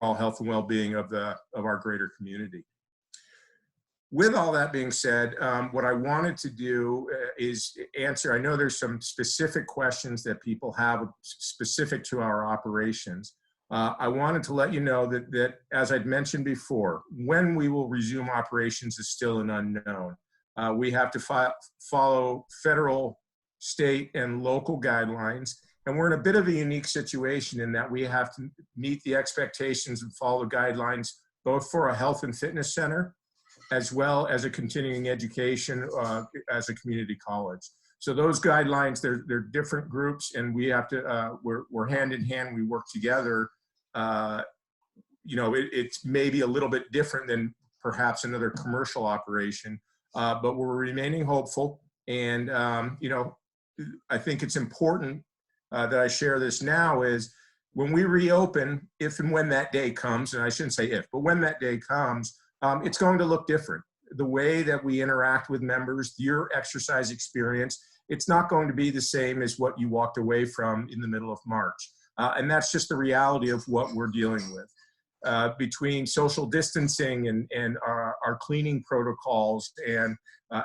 health and well-being of our greater community. With all that being said, what I wanted to do is answer, I know there's some specific questions that people have specific to our operations. I wanted to let you know that as I'd mentioned before, when we will resume operations is still an unknown. We have to follow federal, state, and local guidelines. And we're in a bit of a unique situation in that we have to meet the expectations and follow guidelines, both for a health and fitness center, as well as a continuing education as a community college. So those guidelines, they're different groups, and we have to, we're hand in hand, we work together. You know, it's maybe a little bit different than perhaps another commercial operation, but we're remaining hopeful. And, you know, I think it's important that I share this now is when we reopen, if and when that day comes, and I shouldn't say if, but when that day comes, it's going to look different. The way that we interact with members, your exercise experience, it's not going to be the same as what you walked away from in the middle of March. And that's just the reality of what we're dealing with. Between social distancing and our cleaning protocols and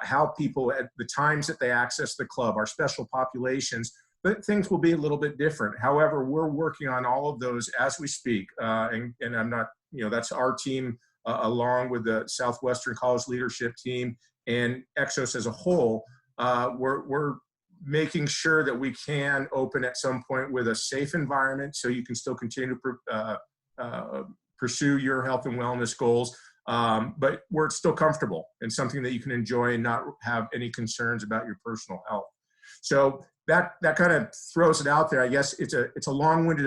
how people at the times that they access the club, our special populations, but things will be a little bit different. However, we're working on all of those as we speak. And I'm not, you know, that's our team along with the Southwestern College leadership team and Exos as a whole. We're making sure that we can open at some point with a safe environment so you can still continue to pursue your health and wellness goals, but where it's still comfortable and something that you can enjoy and not have any concerns about your personal health. So that kind of throws it out there. I guess it's a long-winded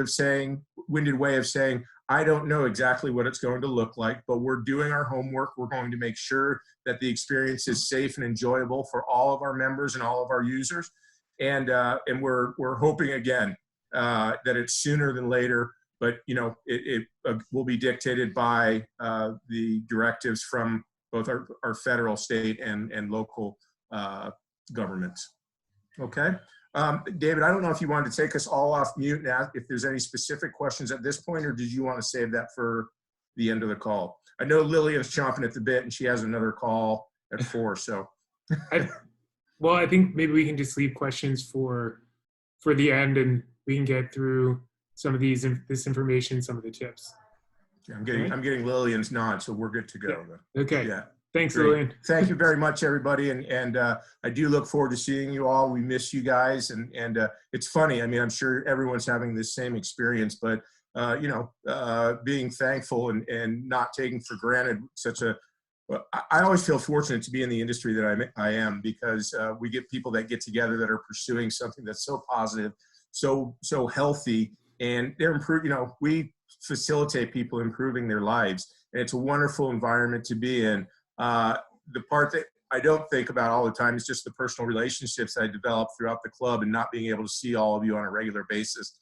way of saying, I don't know exactly what it's going to look like, but we're doing our homework. We're going to make sure that the experience is safe and enjoyable for all of our members and all of our users. And we're hoping again that it's sooner than later, but you know, it will be dictated by the directives from both our federal, state, and local governments. Okay. David, I don't know if you wanted to take us all off mute now, if there's any specific questions at this point, or did you want to save that for the end of the call? I know Lillian's chomping at the bit and she has another call at 4, so. Well, I think maybe we can just leave questions for the end and we can get through some of this information, some of the tips. Yeah, I'm getting Lillian's nod, so we're good to go. Yeah. Okay. Yeah. Thanks, Great. Lillian. Thank you very much, everybody. And I do look forward to seeing you all. We miss you guys. And it's funny. I mean, I'm sure everyone's having this same experience, but, you know, being thankful and not taking for granted I always feel fortunate to be in the industry that I am because we get people that get together that are pursuing something that's so positive, so healthy, and they're improving. You know, we facilitate people improving their lives, and it's a wonderful environment to be in. The part that I don't think about all the time is just the personal relationships I developed throughout the club and not being able to see all of you on a regular basis.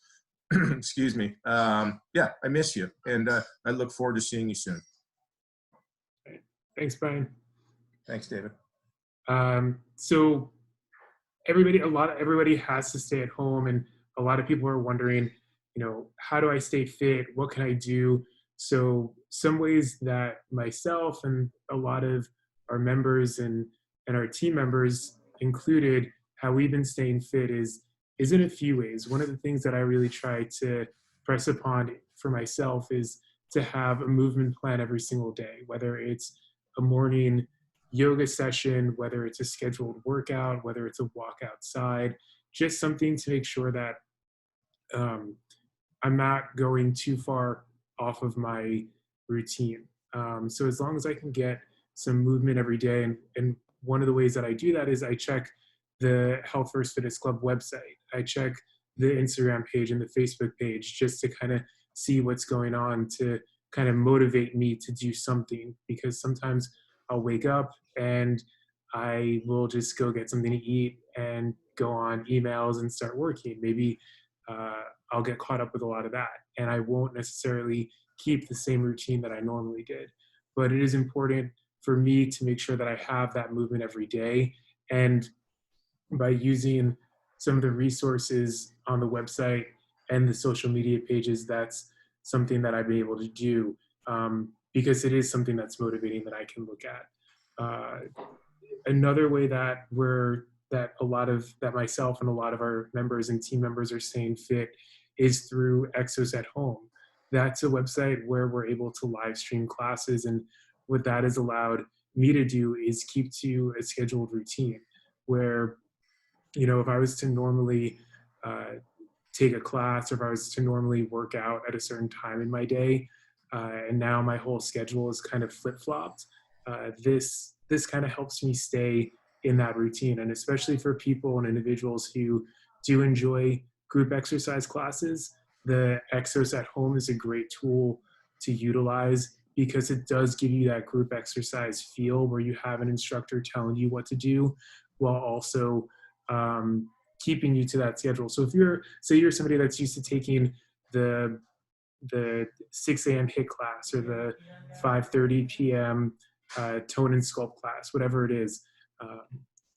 Excuse me. Yeah, I miss you, and I look forward to seeing you soon. Thanks, Brian. Thanks, David. So everybody has to stay at home, and a lot of people are wondering, you know, how do I stay fit? What can I do? So some ways that myself and a lot of our members and our team members included, how we've been staying fit is in a few ways. One of the things that I really try to press upon for myself is to have a movement plan every single day, whether it's a morning yoga session, whether it's a scheduled workout, whether it's a walk outside, just something to make sure that I'm not going too far off of my routine. So as long as I can get some movement every day, and one of the ways that I do that is I check the Health First Fitness Club website. I check the Instagram page and the Facebook page just to kind of see what's going on, to kind of motivate me to do something, because sometimes I'll wake up and I will just go get something to eat and go on emails and start working. Maybe I'll get caught up with a lot of that, and I won't necessarily keep the same routine that I normally did. But it is important for me to make sure that I have that movement every day. And by using some of the resources on the website and the social media pages, that's something that I'd be able to do, because it is something that's motivating that I can look at. Another way that that myself and a lot of our members and team members are staying fit is through Exos at Home. That's a website where we're able to live stream classes, and what that has allowed me to do is keep to a scheduled routine where, if I was to normally take a class, or if I was to normally work out at a certain time in my day, and now my whole schedule is kind of flip-flopped, this kind of helps me stay in that routine. And especially for people and individuals who do enjoy group exercise classes, the Exos at Home is a great tool to utilize, because it does give you that group exercise feel where you have an instructor telling you what to do while also keeping you to that schedule. So if you're somebody that's used to taking the 6 a.m. HIIT class, or the 5:30 p.m. Tone and sculpt class, whatever it is,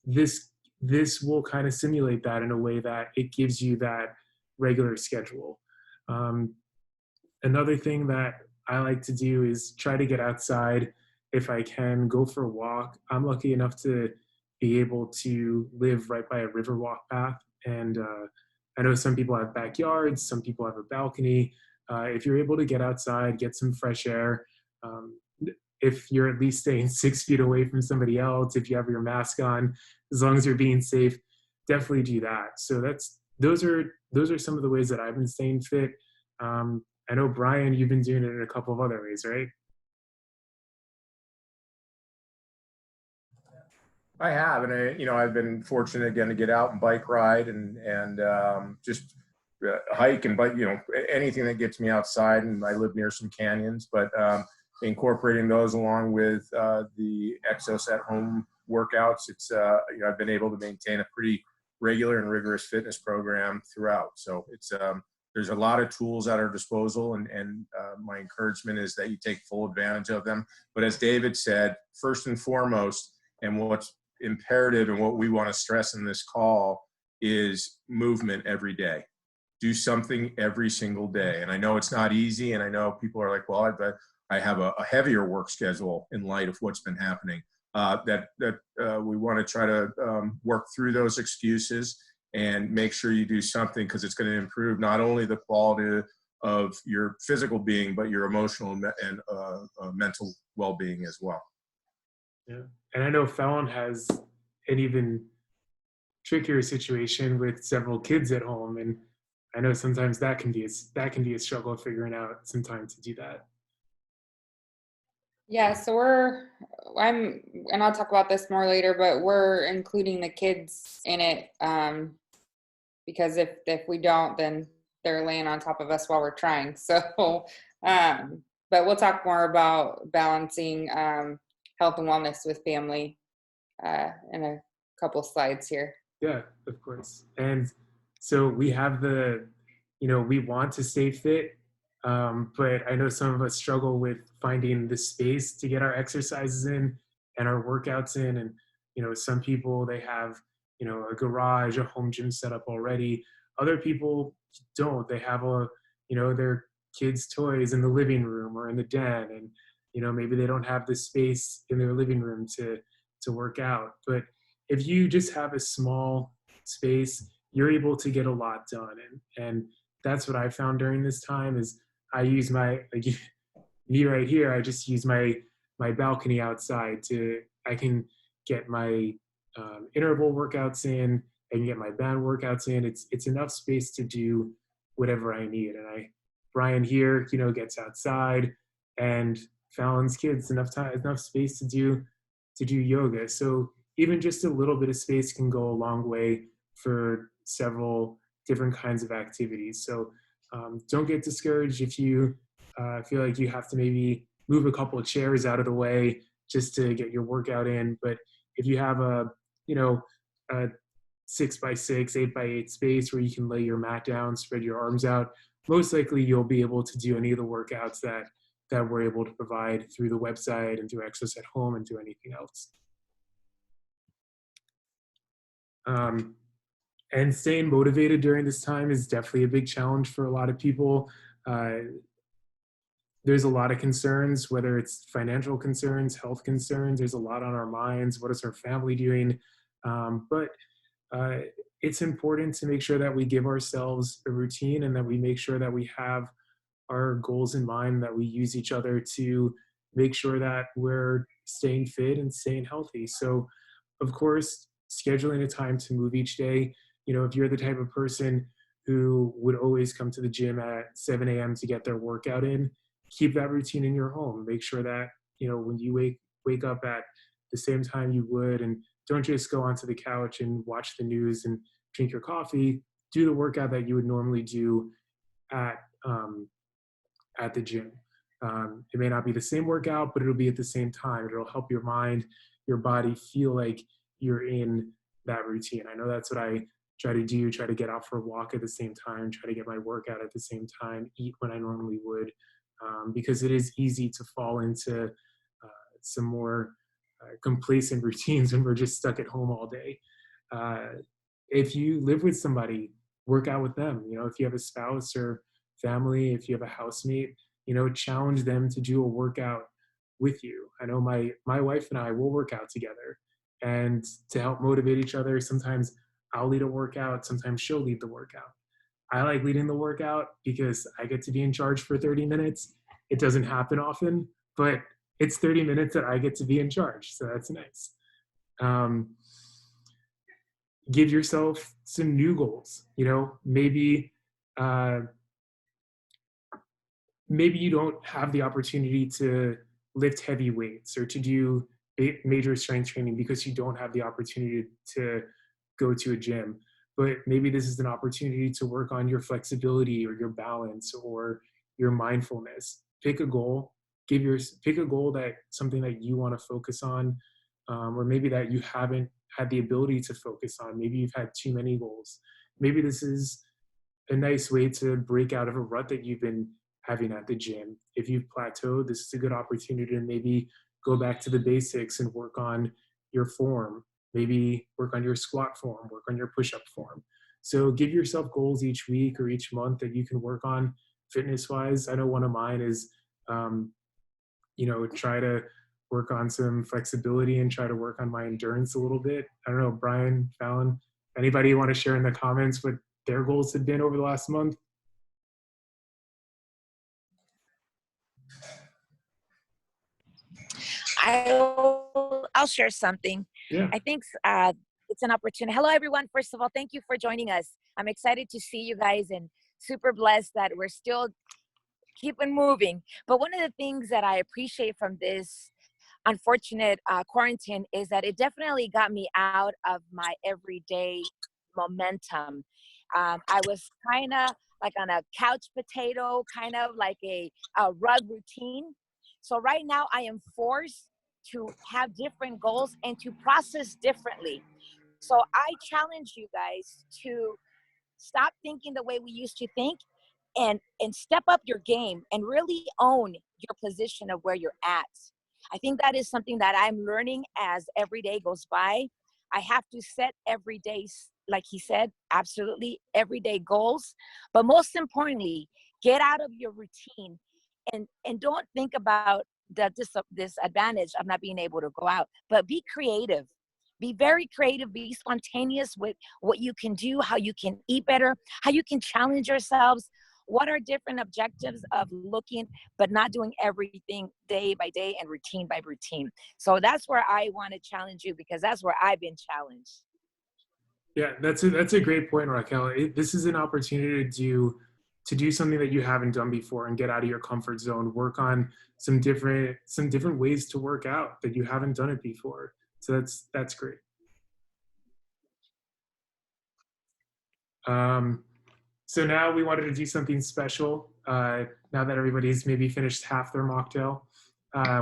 this will kind of simulate that in a way that it gives you that regular schedule. Another thing that I like to do is try to get outside if I can, go for a walk. I'm lucky enough to be able to live right by a river walk path. And I know some people have backyards, some people have a balcony. If you're able to get outside, get some fresh air, if you're at least staying 6 feet away from somebody else, if you have your mask on, as long as you're being safe, definitely do that. So those are some of the ways that I've been staying fit. I know, Brian, you've been doing it in a couple of other ways, right? I have, and I've been fortunate again to get out and bike ride and just hike and bike, anything that gets me outside. And I live near some canyons, but incorporating those along with the Exos at Home workouts, it's I've been able to maintain a pretty regular and rigorous fitness program throughout. So it's there's a lot of tools at our disposal, and my encouragement is that you take full advantage of them. But as David said, first and foremost, and what's imperative and what we want to stress in this call is movement every day. Do something every single day. And I know it's not easy, and I know people are like, well, I have a heavier work schedule in light of what's been happening. We want to try to work through those excuses and make sure you do something, because it's going to improve not only the quality of your physical being, but your emotional and mental well-being as well. Yeah. And I know Fallon has an even trickier situation with several kids at home. And I know sometimes that can be a struggle figuring out some time to do that. Yeah, so and I'll talk about this more later, but we're including the kids in it, because if we don't, then they're laying on top of us while we're trying. So, but we'll talk more about balancing health and wellness with family in a couple slides here. Yeah, of course. And so we have we want to stay fit, but I know some of us struggle with finding the space to get our exercises in and our workouts in. And, some people, they have, a garage, a home gym set up already. Other people don't. They have their kids' toys in the living room or in the den. And, maybe they don't have the space in their living room to work out. But if you just have a small space, you're able to get a lot done. And that's what I found during this time is I use me right here, I just use my balcony outside I can get my interval workouts in, I can get my band workouts in. It's enough space to do whatever I need. And Brian here, gets outside, and Fallon's kids enough space to do yoga. So even just a little bit of space can go a long way for several different kinds of activities. So don't get discouraged if you feel like you have to maybe move a couple of chairs out of the way just to get your workout in. But if you have a 6x6, 8x8 space where you can lay your mat down, spread your arms out, most likely you'll be able to do any of the workouts that we're able to provide through the website and through Exos at Home and through anything else. And staying motivated during this time is definitely a big challenge for a lot of people. there's a lot of concerns, whether it's financial concerns, health concerns. There's a lot on our minds. What is our family doing? But uh, it's important to make sure that we give ourselves a routine and that we make sure that we have our goals in mind, that we use each other to make sure that we're staying fit and staying healthy. So, of course, scheduling a time to move each day. If you're the type of person who would always come to the gym at 7 a.m. to get their workout in, keep that routine in your home. Make sure that, when you wake up at the same time you would, and don't just go onto the couch and watch the news and drink your coffee. Do the workout that you would normally do at um, at the gym. It may not be the same workout, but it'll be at the same time. It'll help your mind, your body feel like you're in that routine. I know that's what I try to do, try to get out for a walk at the same time, try to get my workout at the same time, eat when I normally would, because it is easy to fall into some more complacent routines when we're just stuck at home all day. Uh, if you live with somebody, work out with them. If you have a spouse or family, if you have a housemate, challenge them to do a workout with you. I know my wife and I will work out together, and to help motivate each other, sometimes I'll lead a workout, sometimes she'll lead the workout. I like leading the workout because I get to be in charge for 30 minutes. It doesn't happen often, but it's 30 minutes that I get to be in charge. So that's nice. Um, give yourself some new goals. Maybe you don't have the opportunity to lift heavy weights or to do major strength training because you don't have the opportunity to go to a gym. But maybe this is an opportunity to work on your flexibility or your balance or your mindfulness. Pick a goal. Pick a goal, that something that you want to focus on, or maybe that you haven't had the ability to focus on. Maybe you've had too many goals. Maybe this is a nice way to break out of a rut that you've been having at the gym. If you've plateaued, this is a good opportunity to maybe go back to the basics and work on your form. Maybe work on your squat form, work on your push-up form. So give yourself goals each week or each month that you can work on fitness-wise. I know one of mine is, try to work on some flexibility and try to work on my endurance a little bit. I don't know, Brian, Fallon, anybody want to share in the comments what their goals have been over the last month? I'll share something. Yeah. I think it's an opportunity. Hello, everyone. First of all, thank you for joining us. I'm excited to see you guys and super blessed that we're still keeping moving. But one of the things that I appreciate from this unfortunate quarantine is that it definitely got me out of my everyday momentum. I was kind of like on a couch potato, kind of like a rug routine. So right now I am forced to have different goals and to process differently. So I challenge you guys to stop thinking the way we used to think and step up your game and really own your position of where you're at. I think that is something that I'm learning as every day goes by. I have to set every day, like he said, absolutely everyday goals. But most importantly, get out of your routine and don't think about this advantage of not being able to go out, but be creative. Be very creative, be spontaneous with what you can do, how you can eat better, how you can challenge yourselves. What are different objectives of looking, but not doing everything day by day and routine by routine? So that's where I want to challenge you, because that's where I've been challenged. Yeah, that's a great point, Raquel. This is an opportunity to do something that you haven't done before and get out of your comfort zone. Work on some different ways to work out that you haven't done it before. So that's great. So now we wanted to do something special. Now that everybody's maybe finished half their mocktail,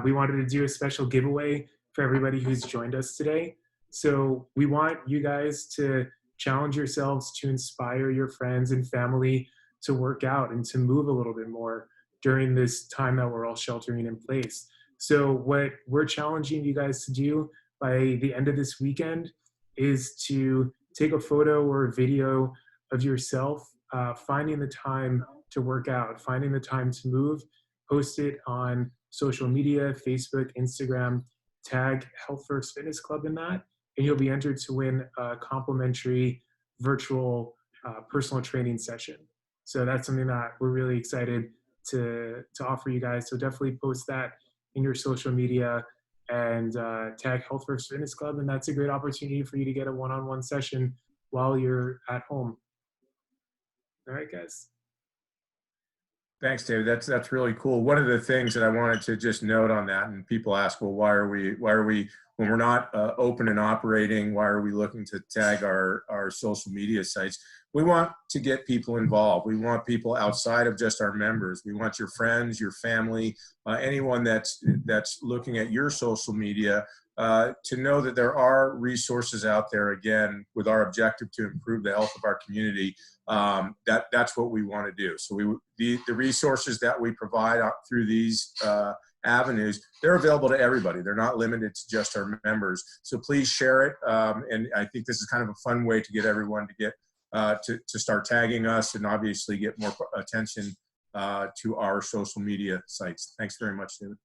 we wanted to do a special giveaway for everybody who's joined us today. So we want you guys to challenge yourselves to inspire your friends and family to work out and to move a little bit more during this time that we're all sheltering in place. So what we're challenging you guys to do by the end of this weekend is to take a photo or a video of yourself finding the time to work out, finding the time to move, post it on social media, Facebook, Instagram, tag Health First Fitness Club in that, and you'll be entered to win a complimentary virtual personal training session. So that's something that we're really excited to offer you guys. So definitely post that in your social media and tag Health First Fitness Club, and that's a great opportunity for you to get a one-on-one session while you're at home. All right, guys. Thanks, David. That's really cool. One of the things that I wanted to just note on that, and people ask, well, why are we when we're not open and operating, why are we looking to tag our social media sites? We want to get people involved. We want people outside of just our members. We want your friends, your family, anyone that's looking at your social media to know that there are resources out there, again, with our objective to improve the health of our community. That's what we want to do. So the resources that we provide through these avenues, they're available to everybody. They're not limited to just our members. So please share it. And I think this is kind of a fun way to get everyone to get to start tagging us and obviously get more attention to our social media sites. Thanks very much, David.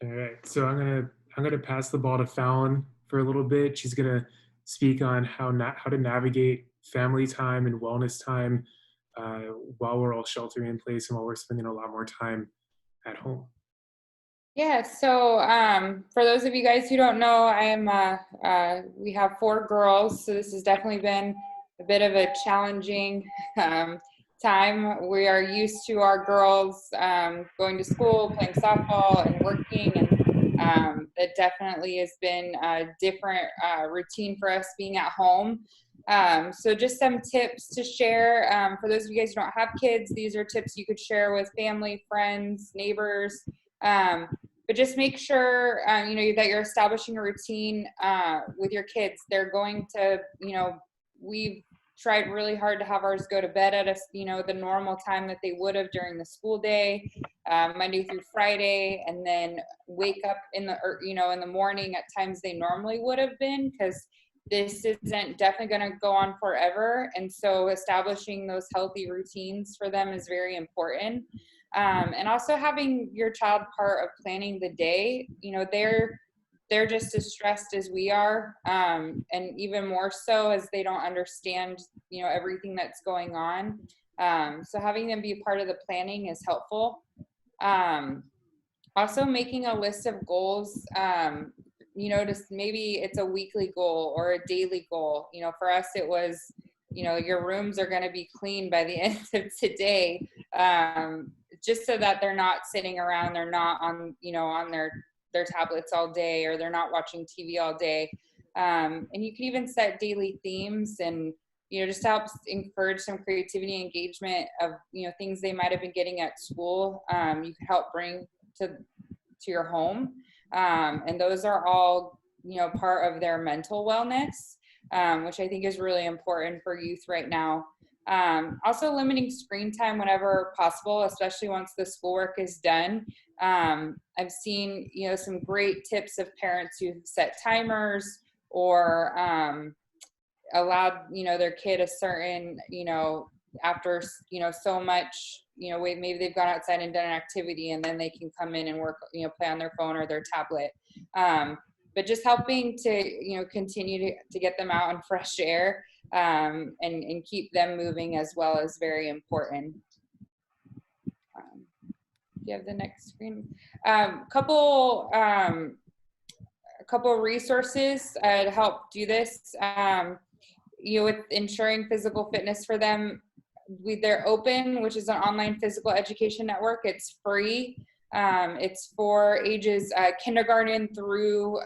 All right, so I'm gonna pass the ball to Fallon for a little bit. She's gonna speak on how to navigate family time and wellness time while we're all sheltering in place and while we're spending a lot more time at home. Yeah, so for those of you guys who don't know, we have 4 girls, so this has definitely been a bit of a challenging time. We are used to our girls going to school, playing softball, and working, and it definitely has been a different routine for us being at home. So just some tips to share for those of you guys who don't have kids. These are tips you could share with family, friends, neighbors. But just make sure, that you're establishing a routine with your kids. They're going to, we've tried really hard to have ours go to bed at the normal time that they would have during the school day, Monday through Friday, and then wake up in the morning at times they normally would have been, because this isn't definitely going to go on forever. And so establishing those healthy routines for them is very important. And also having your child part of planning the day. They're just as stressed as we are, and even more so as they don't understand, everything that's going on. So having them be part of the planning is helpful. Also making a list of goals, just maybe it's a weekly goal or a daily goal. For us, it was, your rooms are going to be clean by the end of today. Just so that they're not sitting around, they're not on, on their tablets all day, or they're not watching TV all day. And you can even set daily themes and, just help encourage some creativity and engagement of, things they might have been getting at school. You can help bring to your home. And those are all, part of their mental wellness, which I think is really important for youth right now. Also limiting screen time whenever possible, especially once the schoolwork is done. I've seen, some great tips of parents who set timers or allowed, their kid a certain, after, so much, maybe they've gone outside and done an activity, and then they can come in and work, play on their phone or their tablet. But just helping to, continue to get them out in fresh air. And keep them moving as well is very important. Do you have the next screen? A couple resources to help do this. With ensuring physical fitness for them. They're Open, which is an online physical education network. It's free. It's for ages kindergarten through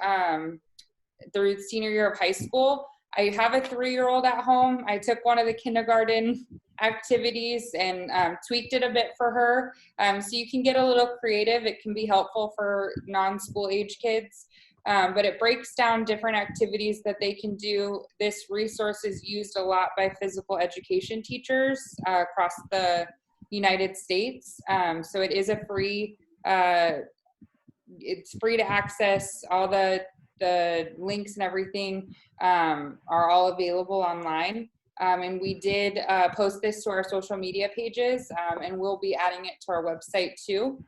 senior year of high school. I have a 3-year-old at home. I took one of the kindergarten activities and tweaked it a bit for her. So you can get a little creative. It can be helpful for non-school age kids, but it breaks down different activities that they can do. This resource is used a lot by physical education teachers across the United States. So it is a free, it's free to access. All the links and everything are all available online. And we did post this to our social media pages, and we'll be adding it to our website too.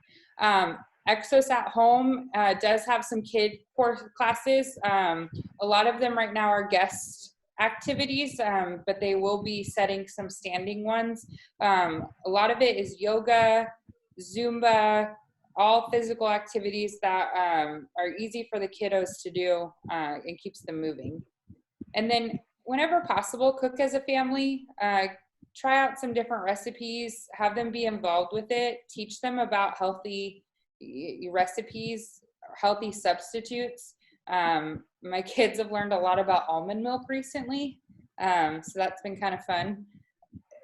Exos at Home does have some kid course classes. A lot of them right now are guest activities, but they will be setting some standing ones. A lot of it is yoga, Zumba, all physical activities that are easy for the kiddos to do and keeps them moving. And then whenever possible, cook as a family. Try out some different recipes, have them be involved with it, teach them about healthy recipes, healthy substitutes. My kids have learned a lot about almond milk recently, so that's been kind of fun.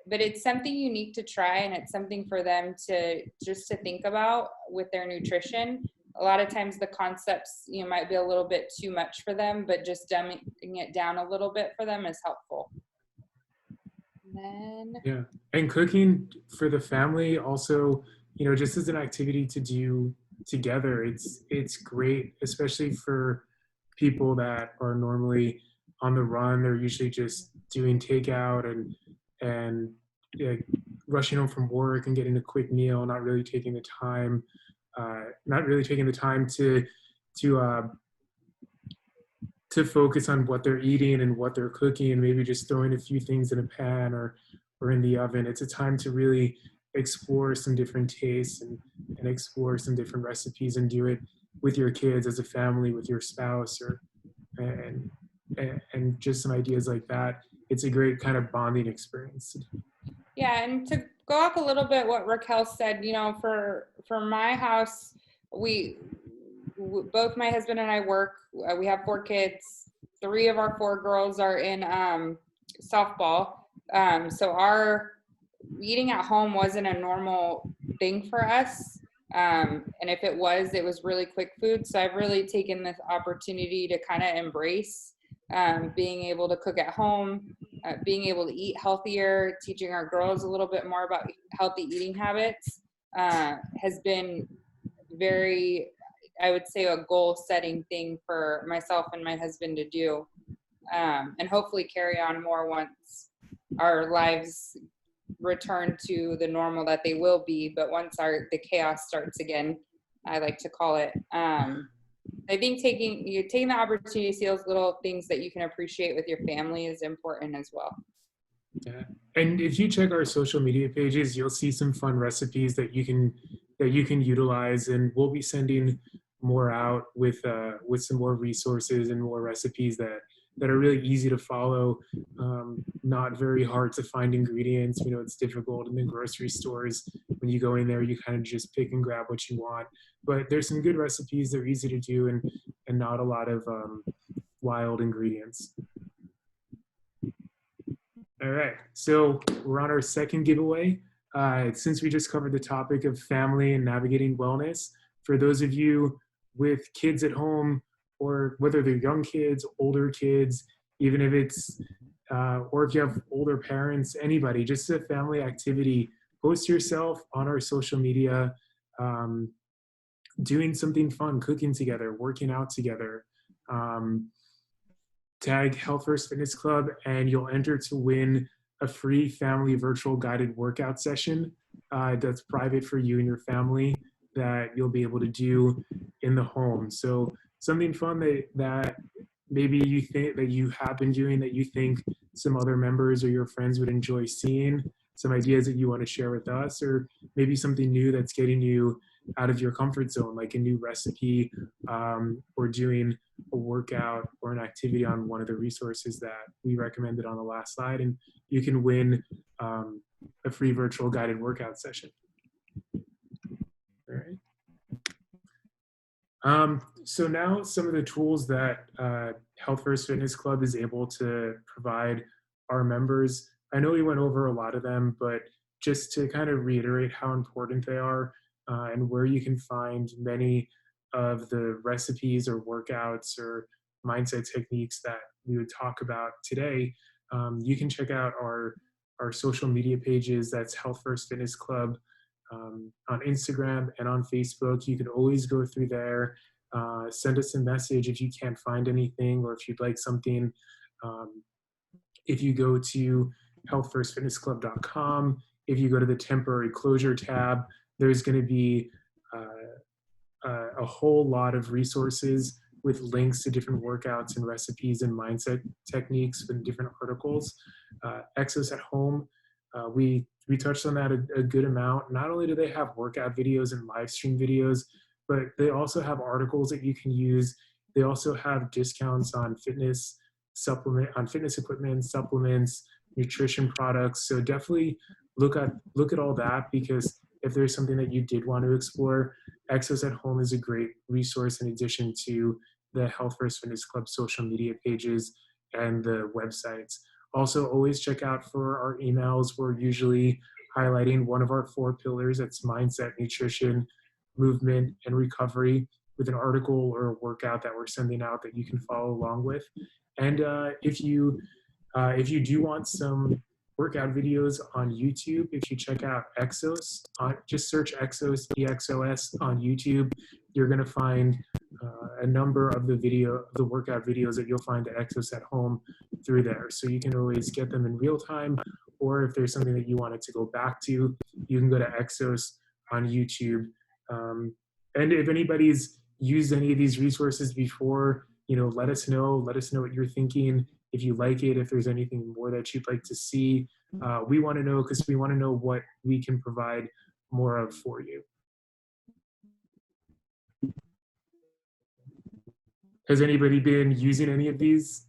But it's something unique to try, and it's something for them to just to think about with their nutrition. A lot of times the concepts, might be a little bit too much for them, but just dumbing it down a little bit for them is helpful. And then, Yeah, and cooking for the family also, just as an activity to do together, it's great, especially for people that are normally on the run. They're usually just doing takeout and rushing home from work and getting a quick meal, not really taking the time to focus on what they're eating and what they're cooking, and maybe just throwing a few things in a pan or in the oven. It's a time to really explore some different tastes and explore some different recipes, and do it with your kids as a family, with your spouse, and just some ideas like that. It's a great kind of bonding experience. yeah, and to go off a little bit what Raquel said, for my house, both my husband and I work. We have 4 kids. 3 of our 4 girls are in softball. So our eating at home wasn't a normal thing for us. And if it was really quick food. So I've really taken this opportunity to kind of embrace being able to cook at home, being able to eat healthier, teaching our girls a little bit more about healthy eating habits has been very, I would say, a goal-setting thing for myself and my husband to do, and hopefully carry on more once our lives return to the normal that they will be. But once the chaos starts again, I like to call it. I think taking the opportunity to see those little things that you can appreciate with your family is important as well. Yeah, and if you check our social media pages, you'll see some fun recipes that you can utilize, and we'll be sending more out with some more resources and more recipes that are really easy to follow, not very hard to find ingredients. It's difficult in the grocery stores. When you go in there, you kind of just pick and grab what you want. But there's some good recipes. They're easy to do, and not a lot of wild ingredients. All right, so we're on our second giveaway. Since we just covered the topic of family and navigating wellness, for those of you with kids at home, or whether they're young kids, older kids, even if it's, or if you have older parents, anybody, just a family activity, post yourself on our social media, doing something fun, cooking together, working out together. Tag Health First Fitness Club, and you'll enter to win a free family virtual guided workout session that's private for you and your family, that you'll be able to do in the home. So something fun that maybe you think that you have been doing, that you think some other members or your friends would enjoy seeing, some ideas that you want to share with us, or maybe something new that's getting you out of your comfort zone, like a new recipe, or doing a workout or an activity on one of the resources that we recommended on the last slide, and you can win a free virtual guided workout session. All right. So now some of the tools that Health First Fitness Club is able to provide our members. I know we went over a lot of them, but just to kind of reiterate how important they are, and where you can find many of the recipes or workouts or mindset techniques that we would talk about today, you can check out our social media pages. That's Health First Fitness Club on Instagram and on Facebook. You can always go through there, send us a message if you can't find anything, or if you'd like something If you go to healthfirstfitnessclub.com, if you go to the temporary closure tab, there's going to be a whole lot of resources with links to different workouts and recipes and mindset techniques and different articles. Exos at Home, we touched on that a good amount. Not only do they have workout videos and live stream videos, but they also have articles that you can use. They also have discounts on fitness equipment, supplements, nutrition products. So definitely look at all that, because if there's something that you did want to explore, Exos at Home is a great resource in addition to the Health First Fitness Club social media pages and the websites. Also, always check out for our emails. We're usually highlighting one of our 4 pillars. That's mindset, nutrition, movement, and recovery, with an article or a workout that we're sending out that you can follow along with. And if you do want some workout videos on YouTube, if you check out Exos, just search Exos, EXOS on YouTube, you're going to find a number of the workout videos that you'll find at Exos at Home through there. So you can always get them in real time, or if there's something that you wanted to go back to, you can go to Exos on YouTube. And if anybody's used any of these resources before, let us know what you're thinking. If you like it, if there's anything more that you'd like to see, we want to know, because we want to know what we can provide more of for you. Has anybody been using any of these?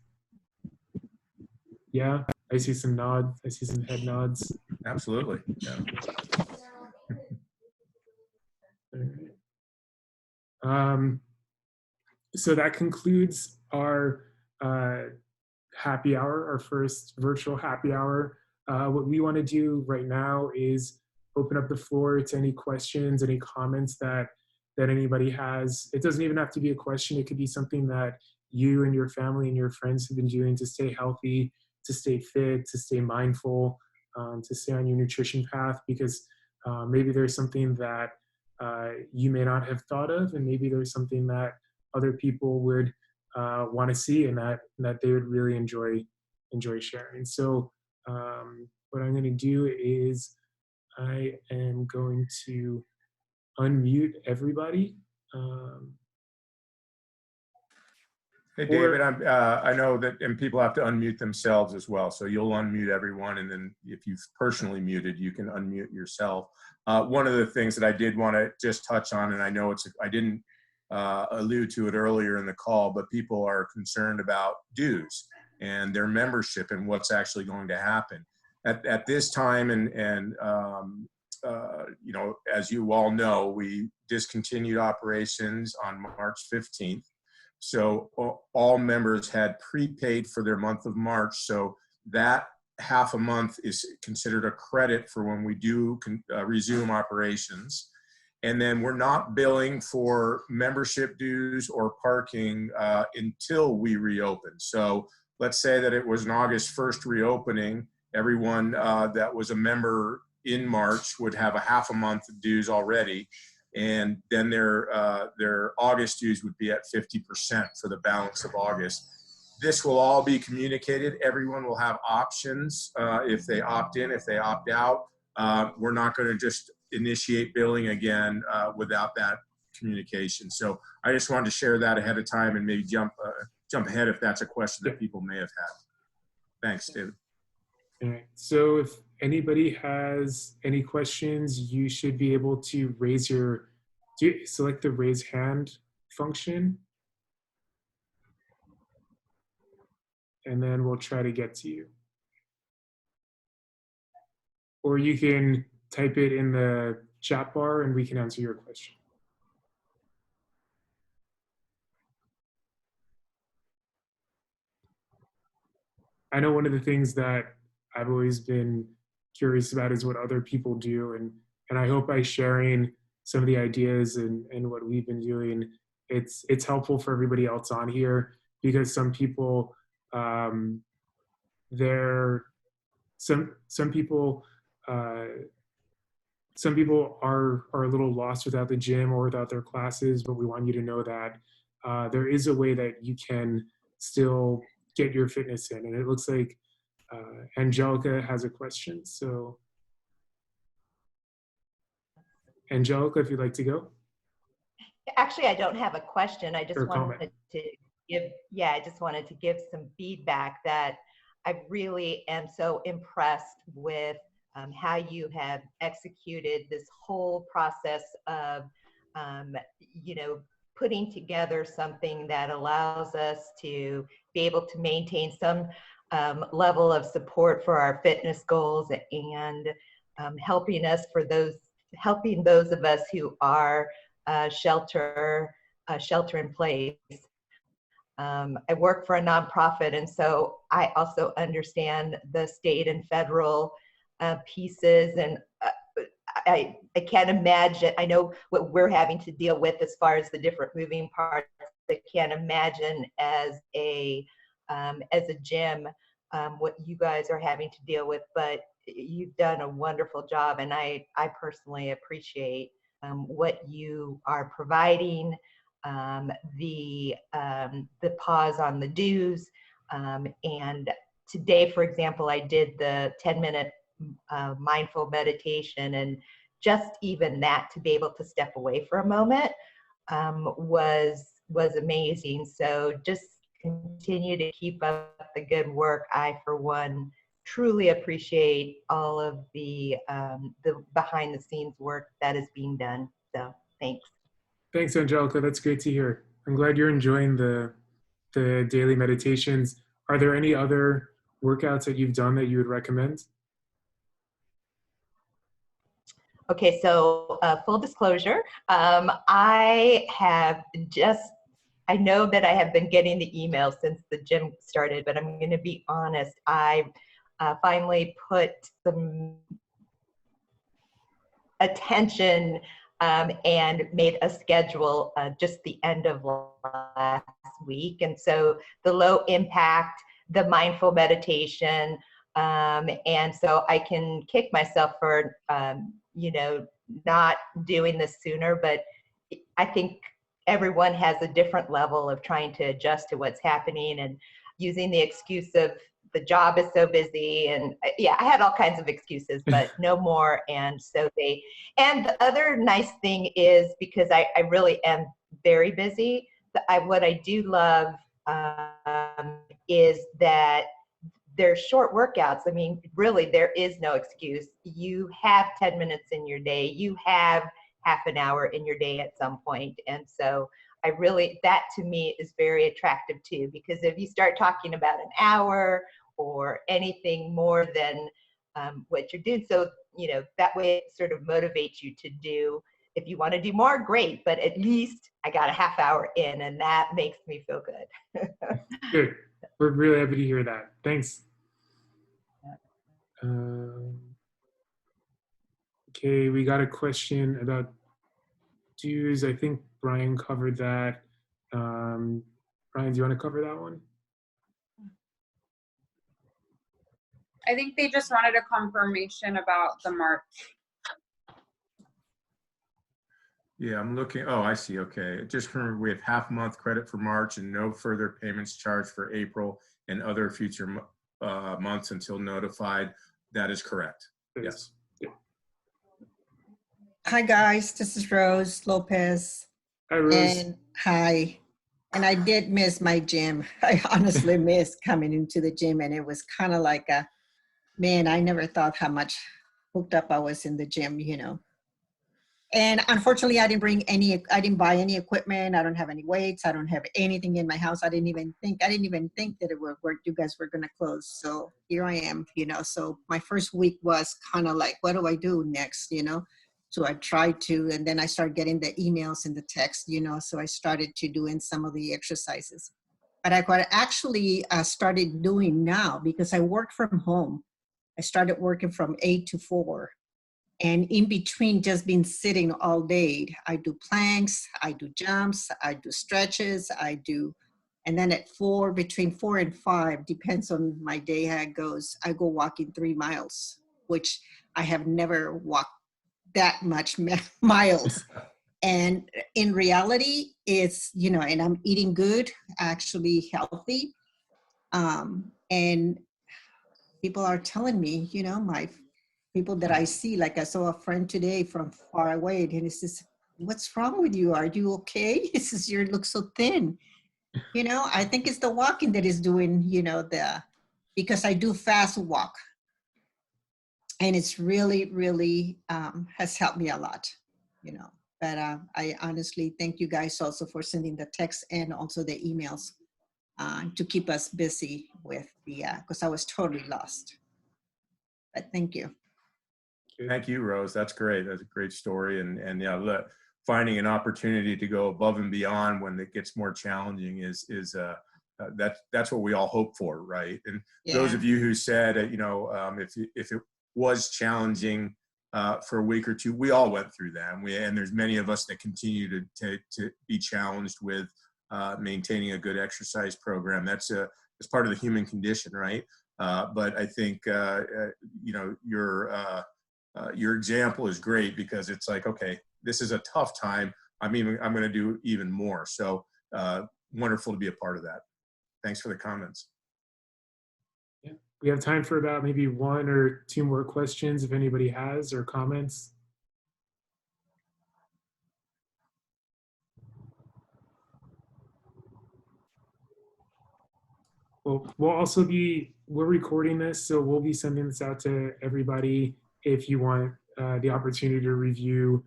Yeah, I see some nods. I see some head nods. Absolutely. Yeah. All right. So that concludes our happy hour, our first virtual happy hour. What we want to do right now is open up the floor to any questions, any comments that anybody has. It doesn't even have to be a question. It could be something that you and your family and your friends have been doing to stay healthy, to stay fit, to stay mindful, to stay on your nutrition path, because maybe there's something that you may not have thought of, and maybe there's something that other people would want to see, and that they would really enjoy sharing. So what I'm going to do is I am going to unmute everybody. Hey, David, I know that, and people have to unmute themselves as well. So you'll unmute everyone, and then if you've personally muted, you can unmute yourself. One of the things that I did want to just touch on, and I know I didn't allude to it earlier in the call, but people are concerned about dues and their membership and what's actually going to happen at this time. And as you all know, we discontinued operations on March 15th. So all members had prepaid for their month of March. So that half a month is considered a credit for when we do resume operations. And then we're not billing for membership dues or parking until we reopen. So let's say that it was an August 1st reopening. Everyone that was a member in March would have a half a month of dues already. And then their August dues would be at 50% for the balance of August. This will all be communicated. Everyone will have options if they opt in, if they opt out. We're not going to just initiate billing again without that communication. So I just wanted to share that ahead of time and maybe jump ahead if that's a question that people may have had. Thanks, David. All right. So if anybody has any questions, you should be able to select the raise hand function, and then we'll try to get to you. Or you can type it in the chat bar and we can answer your question. I know one of the things that I've always been curious about is what other people do, and I hope by sharing some of the ideas and what we've been doing, it's helpful for everybody else on here, because some people some people are a little lost without the gym or without their classes, but we want you to know that there is a way that you can still get your fitness in. And it looks like Angelica has a question. So Angelica, if you'd like to go. Actually, I don't have a question. I just Or comment. wanted to give, yeah, I just wanted to give some feedback that I really am so impressed with how you have executed this whole process of, you know, putting together something that allows us to be able to maintain some level of support for our fitness goals and helping those of us who are shelter in place. I work for a nonprofit, and so I also understand the state and federal pieces, and I can't imagine. I know what we're having to deal with as far as the different moving parts. I can't imagine as a gym what you guys are having to deal with, but you've done a wonderful job, and I personally appreciate what you are providing, the pause on the dues, and today, for example, I did the 10-minute mindful meditation, and just even that, to be able to step away for a moment, was amazing. So just continue to keep up the good work. I, for one, truly appreciate all of the behind the scenes work that is being done. So thanks. Thanks, Angelica. That's great to hear. I'm glad you're enjoying the daily meditations. Are there any other workouts that you've done that you would recommend? Okay, so full disclosure, I know that I have been getting the emails since the gym started, but I'm going to be honest. I finally put some attention and made a schedule just the end of last week. And so the low impact, the mindful meditation, and so I can kick myself for, you know, not doing this sooner, but I think everyone has a different level of trying to adjust to what's happening, and using the excuse of the job is so busy, and yeah, I had all kinds of excuses, but no more. And so and the other nice thing is, because I really am very busy, what I do love is that they're short workouts. I mean, really, there is no excuse. You have 10 minutes in your day. You have half an hour in your day at some point. And so that to me is very attractive too, because if you start talking about an hour or anything more than what you're doing, so, you know, that way it sort of motivates you to do. If you want to do more, great, but at least I got a half hour in, and that makes me feel good. Good. We're really happy to hear that. Thanks. Okay, we got a question about dues. I think Brian covered that. Brian, do you want to cover that one? I think they just wanted a confirmation about the March. Yeah, I'm looking. Oh, I see. Okay. Just remember, we have half-month credit for March and no further payments charged for April and other future months until notified. That is correct. Yes. Hi guys, this is Rose Lopez. Hi, Rose. And hi. And I did miss my gym. I honestly missed coming into the gym, and it was kind of like man, I never thought how much hooked up I was in the gym, you know. And unfortunately, I didn't buy any equipment. I don't have any weights. I don't have anything in my house. I didn't even think that it would work. You guys were going to close. So here I am, you know. So my first week was kind of like, what do I do next, you know? So I tried to, and then I started getting the emails and the text, you know. So I started to doing some of the exercises. But I actually started doing now, because I work from home. I started working from 8 to 4. And in between just been sitting all day, I do planks, I do jumps, I do stretches, and then at between 4 and 5, depends on my day how it goes, I go walking 3 miles, which I have never walked that much miles. And in reality, it's, you know, and I'm eating good, actually healthy. And people are telling me, my people that I see, like I saw a friend today from far away, and he says, "What's wrong with you? Are you okay?" He says, "You look so thin." I think it's the walking that is doing, because I do fast walk. And it's really, really has helped me a lot, But I honestly thank you guys also for sending the texts and also the emails to keep us busy with because I was totally lost. But thank you. Thank you, Rose. That's great. That's a great story. And yeah, look, finding an opportunity to go above and beyond when it gets more challenging is that's what we all hope for, right? And those of you who said, if it was challenging for a week or two, we all went through that. And there's many of us that continue to be challenged with maintaining a good exercise program. That's part of the human condition, right? But I think your example is great because it's like, okay, this is a tough time. I'm going to do even more. So wonderful to be a part of that. Thanks for the comments. Yeah. We have time for about maybe 1 or 2 more questions if anybody has or comments. Well, we're recording this, so we'll be sending this out to everybody if you want the opportunity to review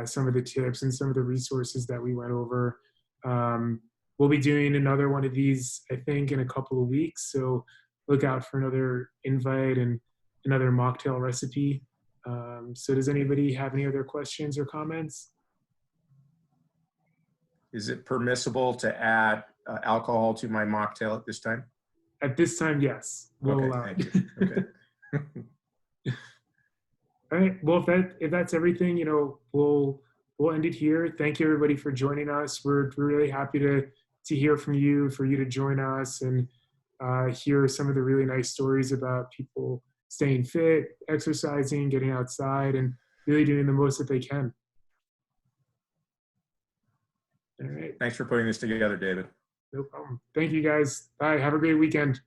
some of the tips and some of the resources that we went over. We'll be doing another one of these, I think, in a couple of weeks. So look out for another invite and another mocktail recipe. So does anybody have any other questions or comments? Is it permissible to add alcohol to my mocktail at this time? At this time, yes. We'll allow Thank it. you. Okay. All right. Well, if that's everything, we'll end it here. Thank you, everybody, for joining us. We're really happy to hear from you, for you to join us and hear some of the really nice stories about people staying fit, exercising, getting outside, and really doing the most that they can. All right. Thanks for putting this together, David. No problem. Thank you, guys. Bye. Have a great weekend.